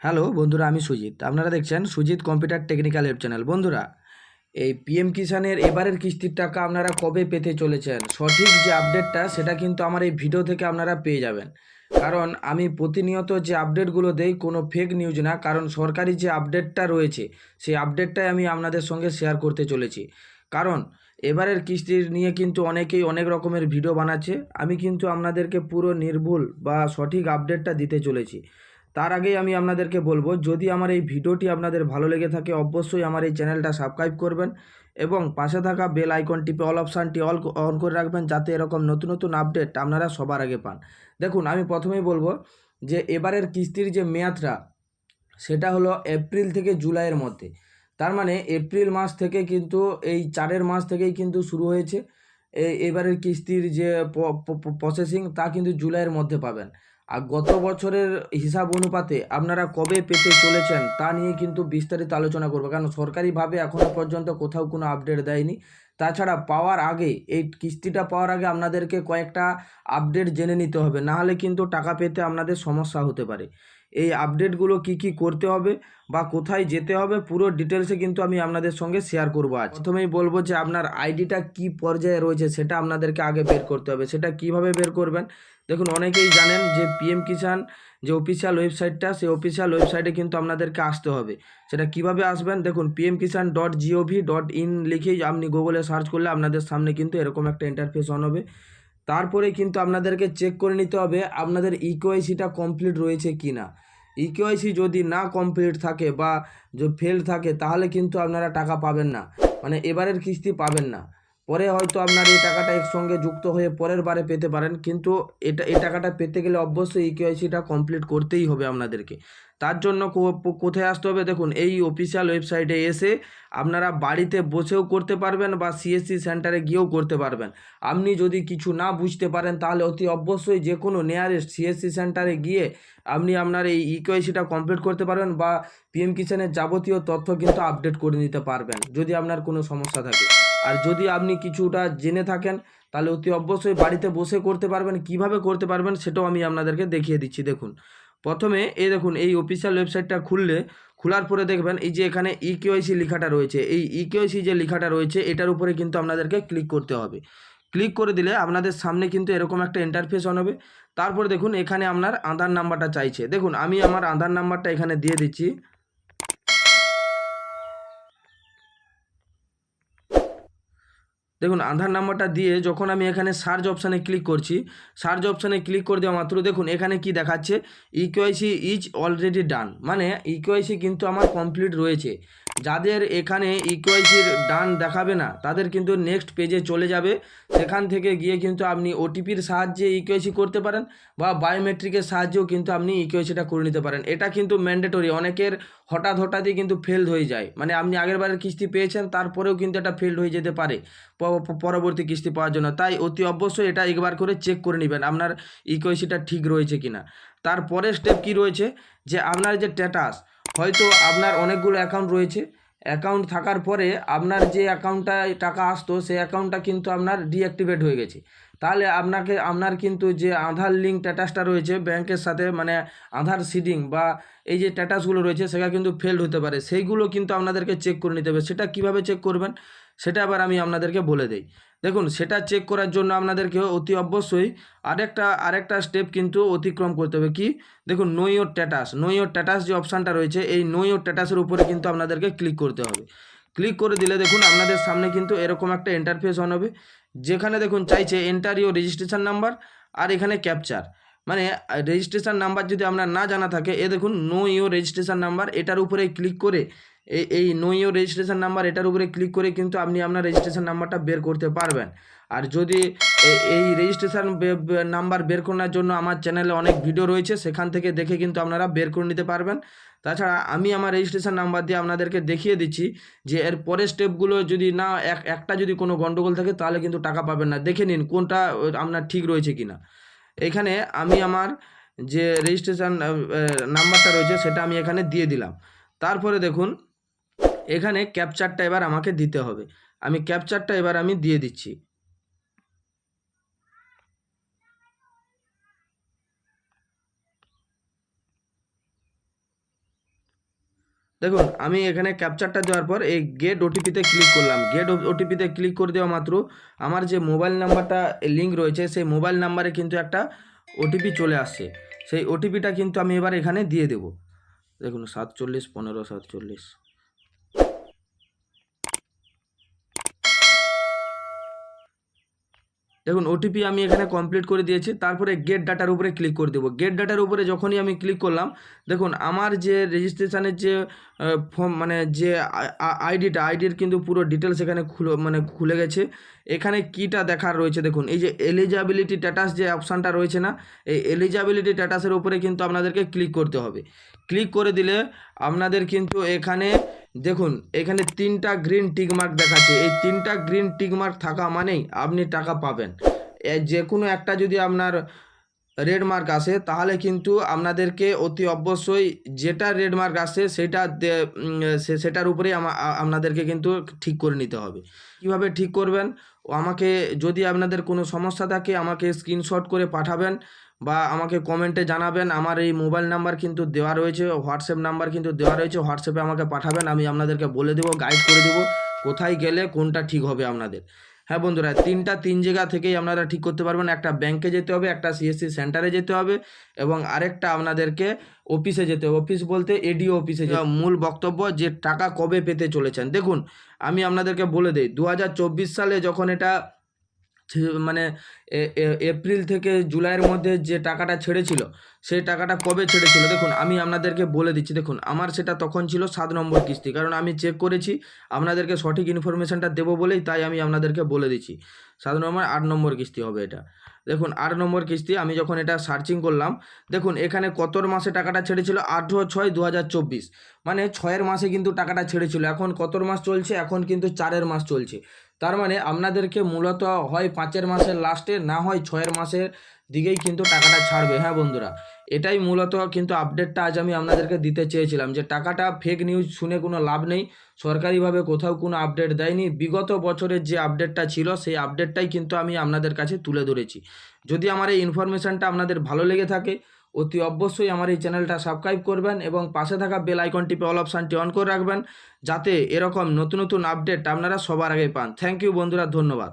Hello বন্ধুরা, আমি সুজিত। আপনারা দেখছেন Sujit computer technical help channel. বন্ধুরা, এই পিএম কিষাণের এবারের কিস্তির টাকা আপনারা কবে পেতে চলেছেন, সঠিক যে আপডেটটা সেটা কিন্তু আমার এই ভিডিও থেকে আপনারা পেয়ে যাবেন। কারণ আমি প্রতিনিয়ত যে আপডেটগুলো দেই কোনো ফেক নিউজ না, কারণ সরকারি যে আপডেটটা রয়েছে সেই আপডেটটাই আমি আপনাদের সঙ্গে শেয়ার করতে চলেছি। কারণ এবারের কিস্তির নিয়ে কিন্তু অনেকেই অনেক রকমের ভিডিও বানাচ্ছে, আমি কিন্তু আপনাদেরকে পুরো নির্ভুল বা সঠিক আপডেটটা দিতে চলেছি। তার আগেই আমি আপনাদেরকে বলবো, যদি আমার এই ভিডিওটি আপনাদের ভালো লেগে থাকে অবশ্যই আমার এই চ্যানেলটা সাবস্ক্রাইব করবেন এবং পাশে থাকা বেল আইকন টিপে অল অপশানটি অন করে রাখবেন, যাতে এরকম নতুন নতুন আপডেট আপনারা সবার আগে পান। দেখুন, আমি প্রথমেই বলবো যে এবারের কিস্তির যে মেয়াদটা সেটা হলো এপ্রিল থেকে জুলাইয়ের মধ্যে। তার মানে এপ্রিল মাস থেকে কিন্তু এই 4 মাস থেকেই কিন্তু শুরু হয়েছে। এবারের কিস্তির যে প্রসেসিং তা কিন্তু জুলাইয়ের মধ্যে পাবেন। আর গত বছরের হিসাব অনুপাতে আপনারা কবে পেতে চলেছেন তা নিয়ে কিন্তু বিস্তারিত আলোচনা করব, কারণ সরকারিভাবে এখনও পর্যন্ত কোথাও কোনো আপডেট দেয়নি। তাছাড়া পাওয়ার আগে, এই কিস্তিটা পাওয়ার আগে আপনাদেরকে কয়েকটা আপডেট জেনে নিতে হবে, নাহলে কিন্তু টাকা পেতে আপনাদের সমস্যা হতে পারে। এই আপডেটগুলো কি কি করতে হবে বা কোথায় যেতে হবে পুরো ডিটেলসে কিন্তু আমি আপনাদের সঙ্গে শেয়ার করব আজ। প্রথমেই বলবো যে আপনার আইডিটা কি পর্যায়ে রয়েছে সেটা আপনাদেরকে আগে বের করতে হবে। সেটা কিভাবে বের করবেন? দেখুন, অনেকেই জানেন যে পিএম কিষাণ যে অফিসিয়াল ওয়েবসাইটটা, সেই অফিসিয়াল ওয়েবসাইটে কিন্তু আপনাদেরকে আসতে হবে। সেটা কিভাবে আসবেন? দেখুন, pmkishan.gov.in লিখেই আপনি গুগলে সার্চ করলে আপনাদের সামনে কিন্তু এরকম একটা ইন্টারফেস অন হবে। তারপরে কিন্তু আপনাদেরকে চেক করে নিতে হবে আপনাদের ইকেওয়াইসিটা কমপ্লিট রয়েছে কি না। ইকেওয়াইসি যদি না কমপ্লিট থাকে বা যদি ফেল থাকে তাহলে কিন্তু আপনারা টাকা পাবেন না, মানে এবারের কিস্তি পাবেন না। পরে হয়তো আপনার এই টাকাটা একসঙ্গে যুক্ত হয়ে পরের বারে পেতে পারেন, কিন্তু এই টাকাটা পেতে গেলে অবশ্যই ইকেওয়াইসিটা কমপ্লিট করতেই হবে আপনাদেরকে। তার জন্য কোথায় আসতে হবে? দেখুন, এই অফিসিয়াল ওয়েবসাইটে এসে আপনারা বাড়িতে বসেও করতে পারবেন বা সিএসসি সেন্টারে গিয়েও করতে পারবেন। আপনি যদি কিছু না বুঝতে পারেন তাহলে অতি অবশ্যই যে কোনো নিয়ারেস্ট সিএসসি সেন্টারে গিয়ে আপনি আপনার এই ইকেওয়াইসিটা কমপ্লিট করতে পারবেন বা পিএম কিষাণের যাবতীয় তথ্য কিন্তু আপডেট করে নিতে পারবেন যদি আপনার কোনো সমস্যা থাকে। আর যদি আপনি কিছুটা জেনে থাকেন তাহলে অতি অবশ্যই বাড়িতে বসে করতে পারবেন। কিভাবে করতে পারবেন সেটাও আমি আপনাদেরকে দেখিয়ে দিচ্ছি। দেখুন, প্রথমে এই দেখুন, এই অফিসিয়াল ওয়েবসাইটটা খোলার পরে দেখবেন এই যে এখানে ইকেওয়াইসি লেখাটা রয়েছে, এই ইকেওয়াইসি যে লেখাটা রয়েছে এটার উপরে কিন্তু আপনাদেরকে ক্লিক করতে হবে। ক্লিক করে দিলে আপনাদের সামনে কিন্তু এরকম একটা ইন্টারফেস অন হবে। তারপরে দেখুন, এখানে আপনার আধার নাম্বারটা চাইছে। দেখুন, আমি আমার আধার নাম্বারটা এখানে দিয়ে দিচ্ছি। দেখুন, আধার নাম্বারটা দিয়ে যখন আমি এখানে সার্চ অপশানে ক্লিক করছি, সার্চ অপশানে ক্লিক করে দেওয়া মাত্র দেখুন এখানে কি দেখাচ্ছে, ইকেওয়াইসি ইজ অলরেডি ডান, মানে ইকেওয়াইসি কিন্তু আমার কমপ্লিট রয়েছে। যাদের এখানে ইকেওয়াইসির ডান দেখাবে না তাদের কিন্তু নেক্সট পেজে চলে যাবে। সেখান থেকে গিয়ে কিন্তু আপনি ওটিপির সাহায্যে ইকেওয়াইসি করতে পারেন বা বায়োমেট্রিকের সাহায্যেও কিন্তু আপনি ইকেওয়াইসিটা করে নিতে পারেন। এটা কিন্তু ম্যান্ডেটরি। অনেকের হঠাৎই কিন্তু ফেলড হয়ে যায়, মানে আপনি আগের বারের কিস্তি পেয়েছেন তারপরেও কিন্তু এটা ফেলড হয়ে যেতে পারে পরবর্তী কিস্তি পাওয়ার জন্য। তাই অতি অবশ্যই এটা একবার করে চেক করে নেবেন আপনার ইকেওয়াইসিটা ঠিক রয়েছে কিনা। তারপরের স্টেপ কি রয়েছে, যে আপনার যে স্ট্যাটাস, হয়তো আপনার অনেকগুলো অ্যাকাউন্ট রয়েছে। অ্যাকাউন্ট থাকার পরে আপনার যে অ্যাকাউন্টটায় টাকা আসতো সেই অ্যাকাউন্টটা কিন্তু আপনার ডিঅ্যাক্টিভেট হয়ে গেছে। তাহলে আপনার কিন্তু যে আধার লিঙ্ক স্ট্যাটাসটা রয়েছে ব্যাংকের সাথে, মানে আধার সিডিং বা এই যে স্ট্যাটাসগুলো রয়েছে সেটা কিন্তু ফেলড হতে পারে। সেইগুলো কিন্তু আপনাদেরকে চেক করে নিতে হবে। সেটা কিভাবে চেক করবেন সেটা আবার আমি আপনাদেরকে বলে দেই। দেখুন, সেটা চেক করার জন্য আপনাদেরকে অতি অবশ্যই আরেকটা স্টেপ কিন্তু অতিক্রম করতে হবে। কি? দেখুন, নো ইওর স্ট্যাটাস যে অপশানটা রয়েছে, এই নো ইওর স্ট্যাটাসের উপরে কিন্তু আপনাদেরকে ক্লিক করতে হবে। ক্লিক করে দিলে দেখুন আপনাদের সামনে কিন্তু এরকম একটা ইন্টারফেস অন হবে, যেখানে দেখুন চাইছে এন্টার ইওর রেজিস্ট্রেশন নাম্বার আর এখানে ক্যাপচার। মানে রেজিস্ট্রেশন নাম্বার যদি আপনার না জানা থাকে, দেখুন নো ইওর রেজিস্ট্রেশন নাম্বার, এটার উপরে ক্লিক করে এই নো ইওর রেজিস্ট্রেশন নাম্বার এটার উপরে ক্লিক করে কিন্তু আপনি আপনার রেজিস্ট্রেশন নাম্বারটা বের করতে পারবেন। আর যদি এই রেজিস্ট্রেশন নাম্বার বের করার জন্য আমার চ্যানেলে অনেক ভিডিও রয়েছে, সেখান থেকে দেখে কিন্তু আপনারা বের করে নিতে পারবেন। তাছাড়া আমি আমার রেজিস্ট্রেশন নাম্বার দিয়ে আপনাদেরকে দেখিয়ে দিচ্ছি যে এর পরের স্টেপগুলো যদি না একটা যদি কোনো গন্ডগোল থাকে তাহলে কিন্তু টাকা পাবেন না। দেখে নিন কোনটা আপনার ঠিক রয়েছে কিনা। এখানে আমি আমার যে রেজিস্ট্রেশন নাম্বারটা রয়েছে সেটা আমি এখানে দিয়ে দিলাম। তারপরে দেখুন এখানে ক্যাপচারটা এবার আমাকে দিতে হবে। আমি ক্যাপচারটা এবার আমি দিয়ে দিচ্ছি। দেখুন আমি এখানে ক্যাপচারটা দেওয়ার পর এই গেট ওটিপিতে ক্লিক করলাম। গেট ওটিপিতে ক্লিক করে দেওয়া মাত্র আমার যে মোবাইল নাম্বারটা লিঙ্ক রয়েছে সেই মোবাইল নাম্বারে কিন্তু একটা ওটিপি চলে আসছে। সেই ওটিপিটা কিন্তু আমি এবার এখানে দিয়ে দেব। দেখুন 47 15 47। দেখুন ওটিপি আমি এখানে কমপ্লিট করে দিয়েছি। তারপরে গেট ডাটার উপরে ক্লিক করে দেবো। গেট ডাটার উপরে যখনই আমি ক্লিক করলাম, দেখুন আমার যে রেজিস্ট্রেশনের যে ফর্ম মানে যে আইডির কিন্তু পুরো ডিটেলস এখানে খুলে গেছে। এখানে কীটা দেখার রয়েছে দেখুন, এই যে এলিজিবিলিটি স্ট্যাটাস যে অপশানটা রয়েছে না, এই এলিজিবিলিটি স্ট্যাটাসের উপরে কিন্তু আপনাদেরকে ক্লিক করতে হবে। ক্লিক করে দিলে আপনাদের কিন্তু এখানে দেখুন এখানে 3টা গ্রিন টিক মার্ক দেখাচ্ছে। এই 3টা গ্রিন টিক মার্ক থাকা মানেই আপনি টাকা পাবেন। যে কোনো একটা যদি আপনার রেড মার্ক আসে তাহলে কিন্তু আপনাদেরকে অতি অবশ্যই যেটা রেড মার্ক আসে সেটা সেটার উপরেই আপনাদেরকে কিন্তু ঠিক করে নিতে হবে। কীভাবে ঠিক করবেন? আমাকে যদি আপনাদের কোনো সমস্যা থাকে আমাকে স্ক্রিনশট করে পাঠাবেন বা আমাকে কমেন্টে জানাবেন। আমার এই মোবাইল নাম্বার কিন্তু দেওয়া রয়েছে, হোয়াটসঅ্যাপ নাম্বার কিন্তু দেওয়া রয়েছে। হোয়াটসঅ্যাপে আমাকে পাঠাবেন, আমি আপনাদেরকে বলে দেবো, গাইড করে দেবো কোথায় গেলে কোনটা ঠিক হবে আপনাদের। হ্যাঁ বন্ধুরা, 3 জায়গা থেকেই আপনারা ঠিক করতে পারবেন। একটা ব্যাংকে যেতে হবে, একটা সিএসসি সেন্টারে যেতে হবে এবং আরেকটা আপনাদেরকে অফিসে যেতে হবে। অফিস বলতে এডিও অফিসে। মূল বক্তব্য যে টাকা কবে পেতে চলেছেন, দেখুন আমি আপনাদেরকে বলে দিই 2024 সালে যখন এটা মানে এপ্রিল থেকে জুলাইয়ের মধ্যে যে টাকাটা ছেড়েছিল সেই টাকাটা কবে ছেড়েছিল দেখুন আমি আপনাদেরকে বলে দিচ্ছি। দেখুন আমার সেটা তখন ছিল 7 নম্বর কিস্তি, কারণ আমি চেক করেছি আপনাদেরকে সঠিক ইনফরমেশানটা দেবো বলেই তাই আমি আপনাদেরকে বলে দিচ্ছি। 7 নম্বর 8 নম্বর কিস্তি হবে এটা। দেখুন 8 নম্বর কিস্তি। আমি যখন এটা সার্চিং করলাম, দেখুন এখানে কতর মাসে টাকাটা ছেড়েছিল 18/6/2024, মানে 6-এর মাসে কিন্তু টাকাটা ছেড়েছিল। এখন কতর মাস চলছে? এখন কিন্তু 4-এর মাস চলছে। তার মানে আপনাদেরকে মূলত হয় 5-এর মাসের লাস্টে না হয় 6-এর মাসের দিকেই কিন্তু টাকাটা ছাড়বে। হ্যাঁ বন্ধুরা, এটাই মূলত কিন্তু আপডেটটা আজ আমি আপনাদেরকে দিতে চেয়েছিলাম যে টাকাটা ফেক নিউজ শুনে কোনো লাভ নেই। সরকারিভাবে কোথাও কোনো আপডেট দেয়নি। বিগত বছরের যে আপডেটটা ছিল সেই আপডেটটাই কিন্তু আমি আপনাদের কাছে তুলে ধরেছি। যদি আমার এই ইনফরমেশানটা আপনাদের ভালো লেগে থাকে অতি অবশ্যই আমার এই চ্যানেলটা সাবস্ক্রাইব করবেন এবং পাশে থাকা বেল আইকন টিপে অল অপশানটি অন করে রাখবেন, যাতে এরকম নতুন নতুন আপডেট আপনারা সবার আগে পান। থ্যাংক ইউ বন্ধুরা, ধন্যবাদ।